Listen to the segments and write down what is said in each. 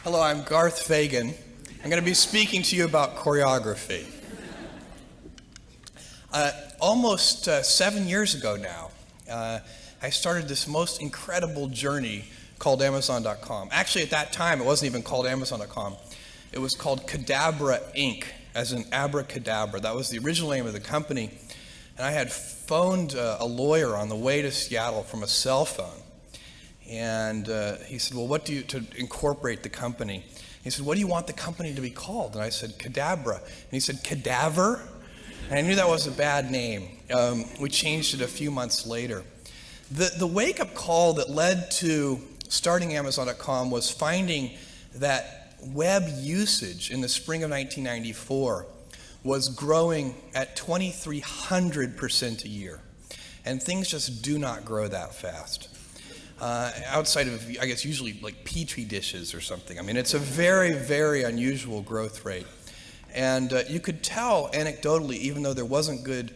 Hello, I'm Garth Fagan. I'm going to be speaking to you about choreography. Almost 7 years ago now, I started this most incredible journey called Amazon.com. Actually, at that time, it wasn't even called Amazon.com. It was called Cadabra Inc., as in abracadabra. That was the original name of the company. And I had phoned a lawyer on the way to Seattle from a cell phone. And he said, well, what do you, to incorporate the company? He said, what do you want the company to be called? And I said, Cadabra. And he said, Cadaver? And I knew that was a bad name. We changed it a few months later. The wake-up call that led to starting Amazon.com was finding that web usage in the spring of 1994 was growing at 2,300% a year. And things just do not grow that fast. Outside of, I guess, usually like Petri dishes or something. I mean, it's a very, very unusual growth rate. And you could tell anecdotally, even though there wasn't good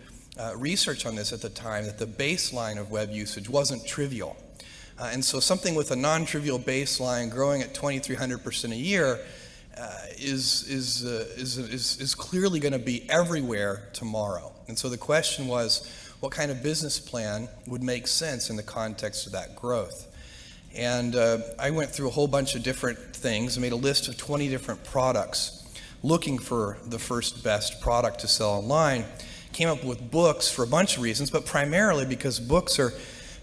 research on this at the time, that the baseline of web usage wasn't trivial. And so something with a non-trivial baseline growing at 2,300% a year is clearly going to be everywhere tomorrow. And so the question was, what kind of business plan would make sense in the context of that growth? And I went through a whole bunch of different things, made a list of 20 different products, looking for the first best product to sell online. Came up with books for a bunch of reasons, but primarily because books are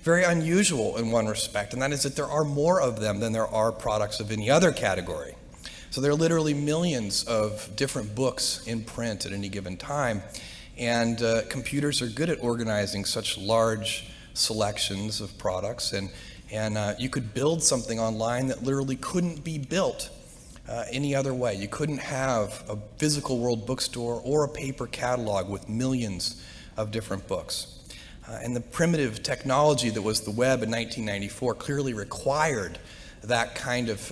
very unusual in one respect, and that is that there are more of them than there are products of any other category. So there are literally millions of different books in print at any given time. And computers are good at organizing such large selections of products, and you could build something online that literally couldn't be built any other way. You couldn't have a physical world bookstore or a paper catalog with millions of different books. And the primitive technology that was the web in 1994 clearly required that kind of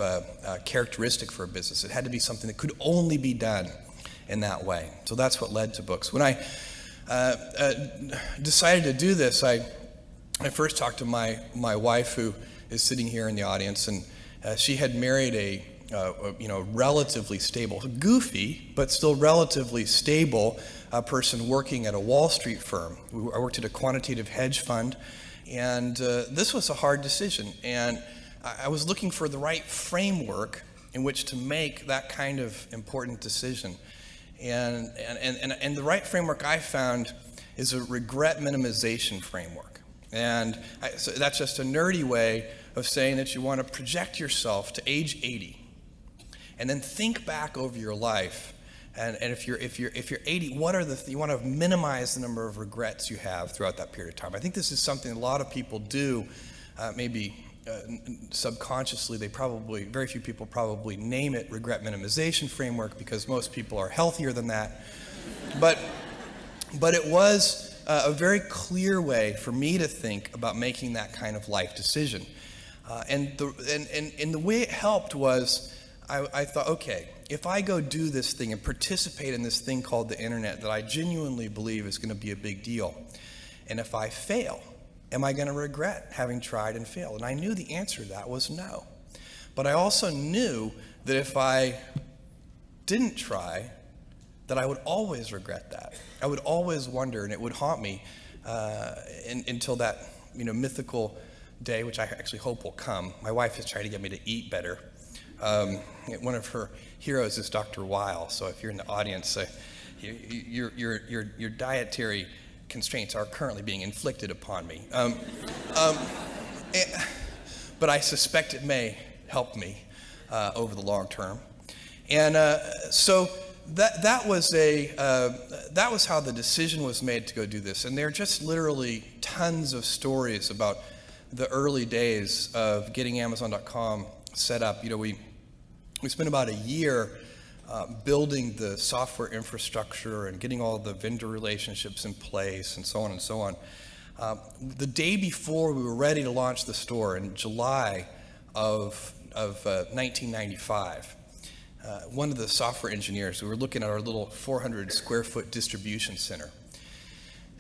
characteristic for a business. It had to be something that could only be done in that way. So that's what led to books. When I decided to do this, I first talked to my wife, who is sitting here in the audience, and she had married a relatively stable, goofy, but still relatively stable person working at a Wall Street firm. I worked at a quantitative hedge fund, and this was a hard decision. And I was looking for the right framework in which to make that kind of important decision. And the right framework I found is a regret minimization framework. And so that's just a nerdy way of saying that you want to project yourself to age 80 and then think back over your life. And if you're 80, what are you want to minimize the number of regrets you have throughout that period of time. I think this is something a lot of people do, maybe subconsciously. Very few people probably name it regret minimization framework because most people are healthier than that. But it was a very clear way for me to think about making that kind of life decision. And the way it helped was I thought, okay, if I go do this thing and participate in this thing called the internet that I genuinely believe is going to be a big deal, and if I fail, am I going to regret having tried and failed? And I knew the answer to that was no. But I also knew that if I didn't try, that I would always regret that. I would always wonder, and it would haunt me until that mythical day, which I actually hope will come. My wife has tried to get me to eat better. One of her heroes is Dr. Weil. So if you're in the audience, your dietary constraints are currently being inflicted upon me. But I suspect it may help me over the long term. And so that was how the decision was made to go do this. And there are just literally tons of stories about the early days of getting Amazon.com set up. We spent about a year building the software infrastructure and getting all the vendor relationships in place and so on and so on. The day before we were ready to launch the store in July of 1995, one of the software engineers, we were looking at our little 400 square foot distribution center.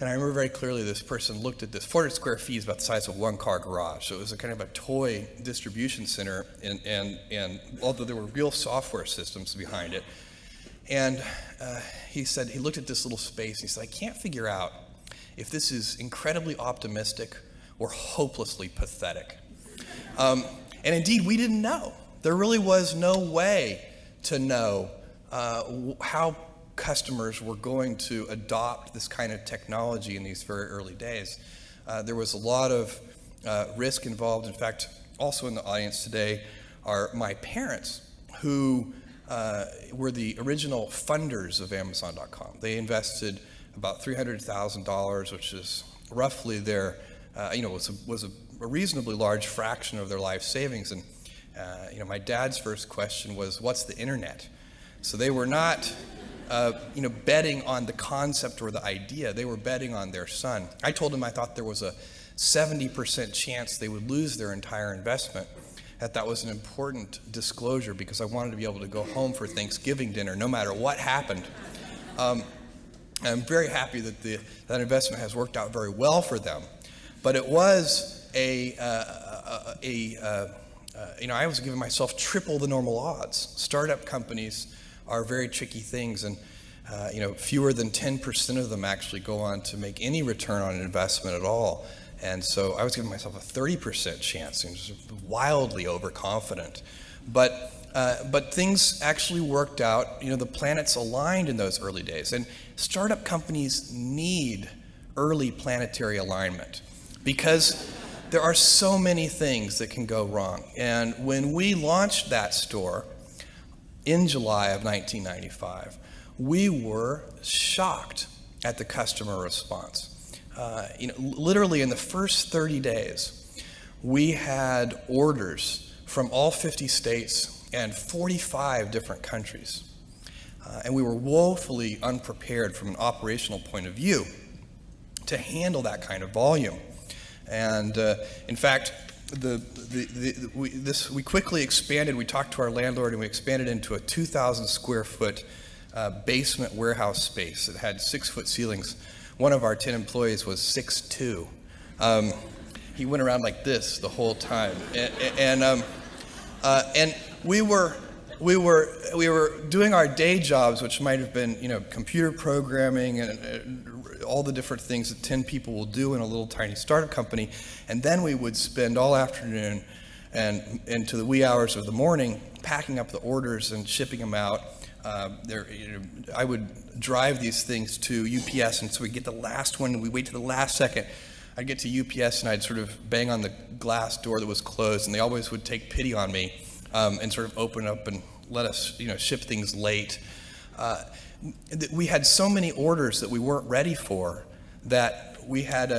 And I remember very clearly this person looked at this. 400 square feet is about the size of a one-car garage. So it was a kind of a toy distribution center, and although there were real software systems behind it. And he said, he looked at this little space, and he said, I can't figure out if this is incredibly optimistic or hopelessly pathetic. And indeed, we didn't know. There really was no way to know how customers were going to adopt this kind of technology in these very early days. There was a lot of risk involved. In fact, also in the audience today are my parents, who were the original funders of Amazon.com. They invested about $300,000, which is roughly their, was a reasonably large fraction of their life savings. And my dad's first question was, "What's the internet?" So they were not betting on the concept or the idea. They were betting on their son. I told him I thought there was a 70% chance they would lose their entire investment, that was an important disclosure because I wanted to be able to go home for Thanksgiving dinner no matter what happened. I'm very happy that that investment has worked out very well for them. But it was I was giving myself triple the normal odds. Startup companies are very tricky things, and fewer than 10% of them actually go on to make any return on an investment at all. And so I was giving myself a 30% chance, and just wildly overconfident. But things actually worked out. The planets aligned in those early days, and startup companies need early planetary alignment because there are so many things that can go wrong. And when we launched that store in July of 1995, we were shocked at the customer response. Literally in the first 30 days, we had orders from all 50 states and 45 different countries. And we were woefully unprepared from an operational point of view to handle that kind of volume. And in fact, we quickly expanded. We talked to our landlord, and we expanded into a 2,000 square foot basement warehouse space. It had 6-foot ceilings. One of our 10 employees was 6'2". He went around like this the whole time, and we were doing our day jobs, which might have been computer programming and all the different things that 10 people will do in a little tiny startup company, and then we would spend all afternoon and into the wee hours of the morning packing up the orders and shipping them out. I would drive these things to UPS, and so we'd get the last one, and we'd wait to the last second. I'd get to UPS, and I'd sort of bang on the glass door that was closed, and they always would take pity on me and sort of open up and let us ship things late. We had so many orders that we weren't ready for that we had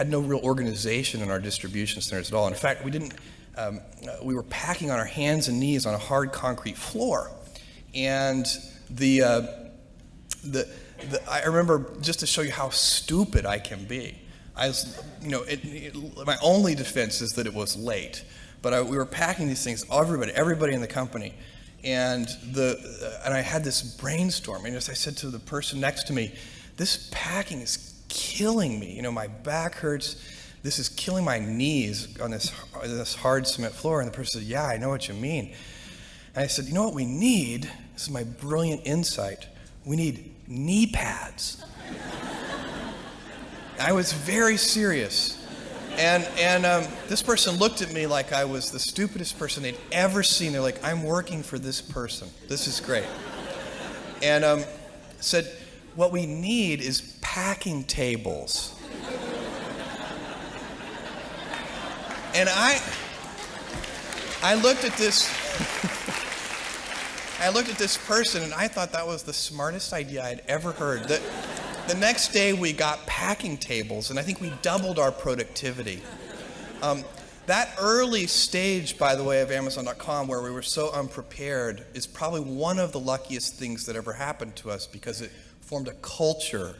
no real organization in our distribution centers at all. In fact, we were packing on our hands and knees on a hard concrete floor, and I remember, just to show you how stupid I can be, my only defense is that it was late, but we were packing these things, everybody in the company, and I had this brainstorm, and as I said to the person next to me, this packing is killing me. My back hurts. This is killing my knees on this hard cement floor. And the person said, "Yeah, I know what you mean." And I said, "You know what we need?" This is my brilliant insight. We need knee pads. I was very serious. And this person looked at me like I was the stupidest person they'd ever seen. They're like, "I'm working for this person. This is great." And said, "What we need is packing tables." And I looked at this person, and I thought that was the smartest idea I'd ever heard. The next day we got packing tables, and I think we doubled our productivity. That early stage, by the way, of Amazon.com, where we were so unprepared, is probably one of the luckiest things that ever happened to us, because it formed a culture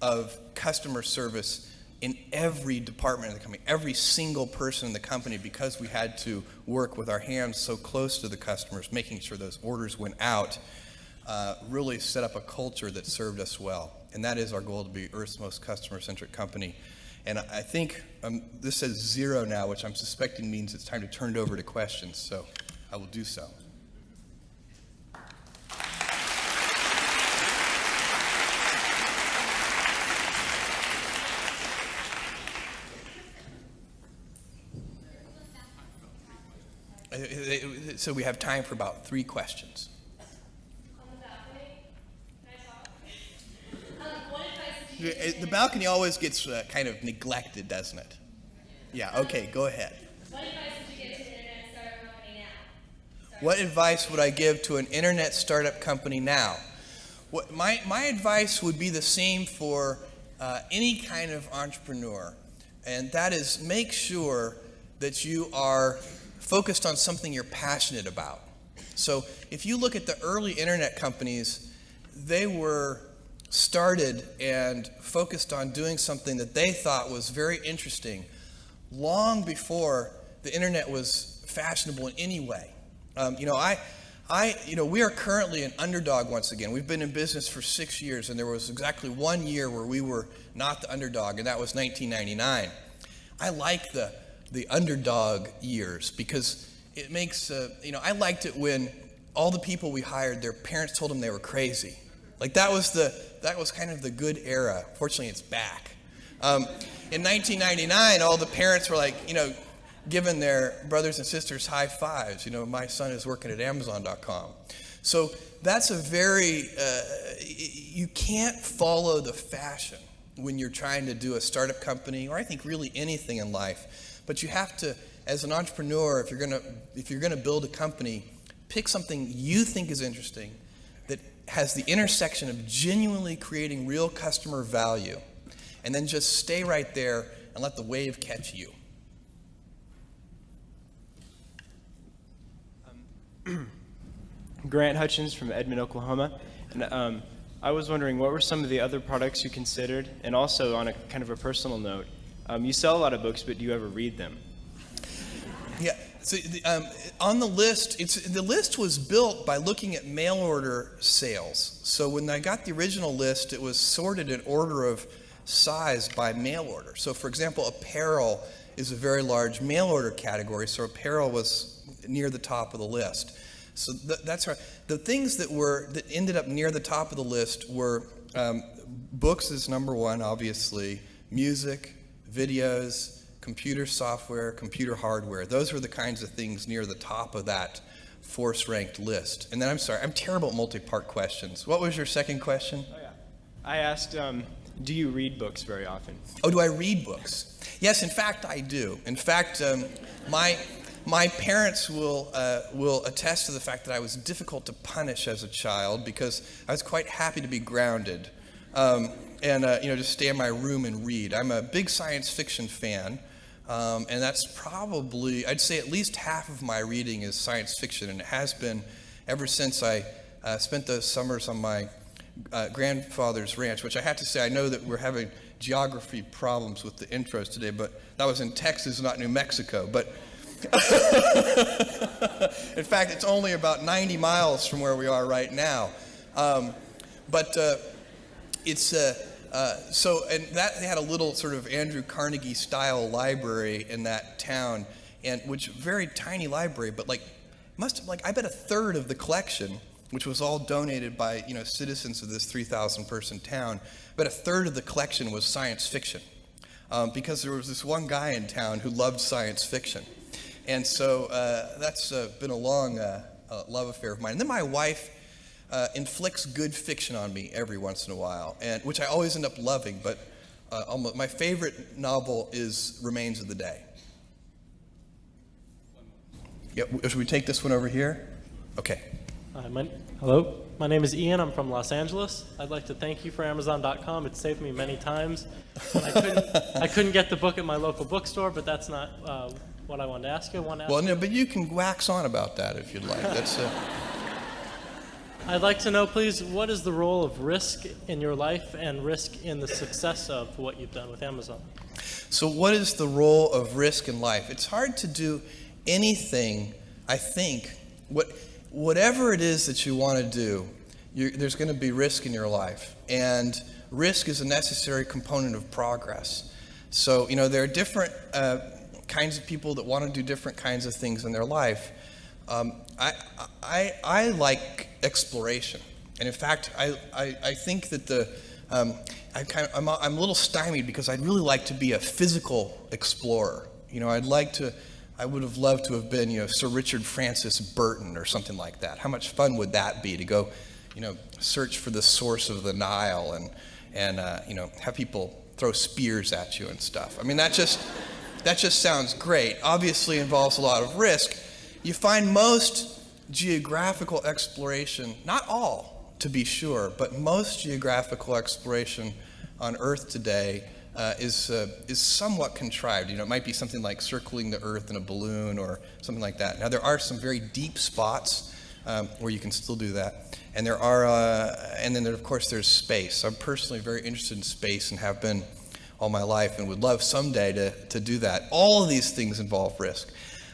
of customer service in every department of the company, every single person in the company, because we had to work with our hands so close to the customers, making sure those orders went out. really set up a culture that served us well. And that is our goal, to be Earth's most customer-centric company. And I think this says 0 now, which I'm suspecting means it's time to turn it over to questions. So I will do so. So we have time for about 3 questions. On the balcony? Can I talk? What advice did you give The balcony always gets kind of neglected, doesn't it? Yeah, okay, go ahead. What advice did you give to an internet startup company now? What advice would I give to an internet startup company now? My advice would be the same for any kind of entrepreneur, and that is make sure that you are focused on something you're passionate about. So if you look at the early internet companies, they were started and focused on doing something that they thought was very interesting long before the internet was fashionable in any way. We are currently an underdog once again. We've been in business for 6 years, and there was exactly 1 year where we were not the underdog, and that was 1999. I like the underdog years because it makes, I liked it when all the people we hired, their parents told them they were crazy. Like that was kind of the good era. Fortunately, it's back. In 1999, all the parents were like, giving their brothers and sisters high fives. My son is working at Amazon.com. So that's a very, you can't follow the fashion when you're trying to do a startup company, or I think really anything in life. But you have to, as an entrepreneur, if you're gonna build a company, pick something you think is interesting that has the intersection of genuinely creating real customer value, and then just stay right there and let the wave catch you. Grant Hutchins from Edmond, Oklahoma. And I was wondering, what were some of the other products you considered? And also, on a kind of a personal note, you sell a lot of books, but do you ever read them? Yeah. So on the list, the list was built by looking at mail order sales. So when I got the original list, it was sorted in order of size by mail order. So for example, apparel is a very large mail order category, so apparel was near the top of the list. So that's right. The things that ended up near the top of the list were books is number 1, obviously, music, videos, computer software, computer hardware. Those were the kinds of things near the top of that force-ranked list. And then, I'm sorry, I'm terrible at multi-part questions. What was your second question? Oh, yeah. I asked, do you read books very often? Oh, do I read books? Yes, in fact, I do. In fact, my parents will attest to the fact that I was difficult to punish as a child because I was quite happy to be grounded and just stay in my room and read. I'm a big science fiction fan, and that's probably, I'd say at least half of my reading is science fiction, and it has been ever since I spent those summers on my grandfather's ranch, which I have to say, I know that we're having geography problems with the intros today, but that was in Texas, not New Mexico. But in fact, it's only about 90 miles from where we are right now. And that they had a little sort of Andrew Carnegie style library in that town, and which very tiny library, but I bet a third of the collection, which was all donated by citizens of this 3,000 person town, but a third of the collection was science fiction, because there was this one guy in town who loved science fiction. And so that's been a long love affair of mine. And then my wife inflicts good fiction on me every once in a while, and which I always end up loving, but my favorite novel is Remains of the Day. Yeah, should we take this one over here? Okay. Hello, my name is Ian. I'm from Los Angeles. I'd like to thank you for Amazon.com. It's saved me many times. I couldn't get the book at my local bookstore, but that's not what I wanted to ask you. But you can wax on about that if you'd like. I'd like to know, please, what is the role of risk in your life and risk in the success of what you've done with Amazon? So what is the role of risk in life? It's hard to do anything, I think. Whatever it is that you want to do, there's going to be risk in your life, and risk is a necessary component of progress. So, there are different kinds of people that want to do different kinds of things in their life. I like exploration, and in fact, I think that I'm a little stymied because I'd really like to be a physical explorer. I would have loved to have been, Sir Richard Francis Burton or something like that. How much fun would that be to go, search for the source of the Nile and have people throw spears at you and stuff. I mean, that just sounds great. Obviously involves a lot of risk. You find most geographical exploration, not all to be sure, but most geographical exploration on Earth today is somewhat contrived. It might be something like circling the Earth in a balloon or something like that. Now, there are some very deep spots where you can still do that, and then of course there's space. I'm personally very interested in space and have been all my life, and would love someday to do that. All of these things involve risk.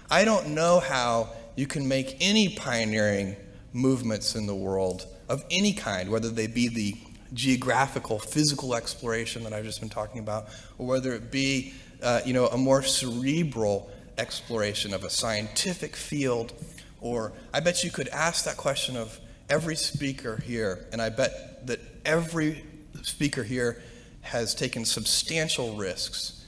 I don't know how you can make any pioneering movements in the world of any kind, whether they be the geographical, physical exploration that I've just been talking about, or whether it be, a more cerebral exploration of a scientific field. Or I bet you could ask that question of every speaker here, and I bet that every speaker here has taken substantial risks,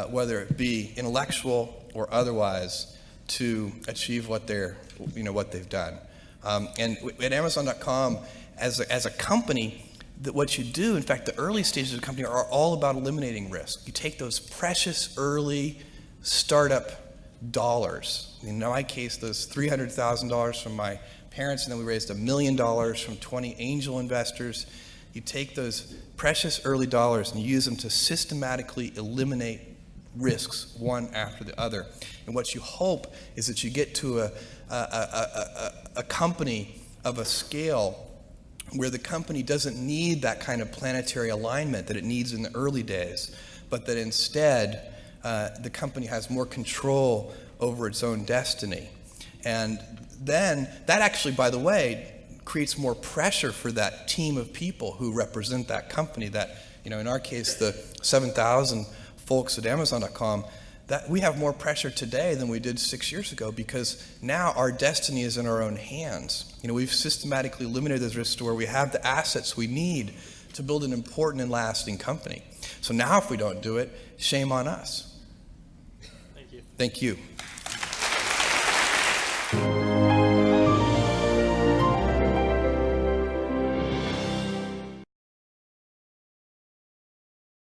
whether it be intellectual or otherwise, to achieve what they've done. And at Amazon.com, as a company, that what you do, in fact, the early stages of the company are all about eliminating risk. You take those precious early startup dollars. In my case, those $300,000 from my parents, and then we raised $1 million from 20 angel investors. You take those precious early dollars and use them to systematically eliminate risks one after the other. And what you hope is that you get to a company of a scale where the company doesn't need that kind of planetary alignment that it needs in the early days, but that instead the company has more control over its own destiny. And then that actually, by the way, creates more pressure for that team of people who represent that company. That, in our case, the 7,000 folks at Amazon.com, that we have more pressure today than we did 6 years ago, because now our destiny is in our own hands. We've systematically eliminated those risks to where we have the assets we need to build an important and lasting company. So now if we don't do it, shame on us. Thank you. Thank you.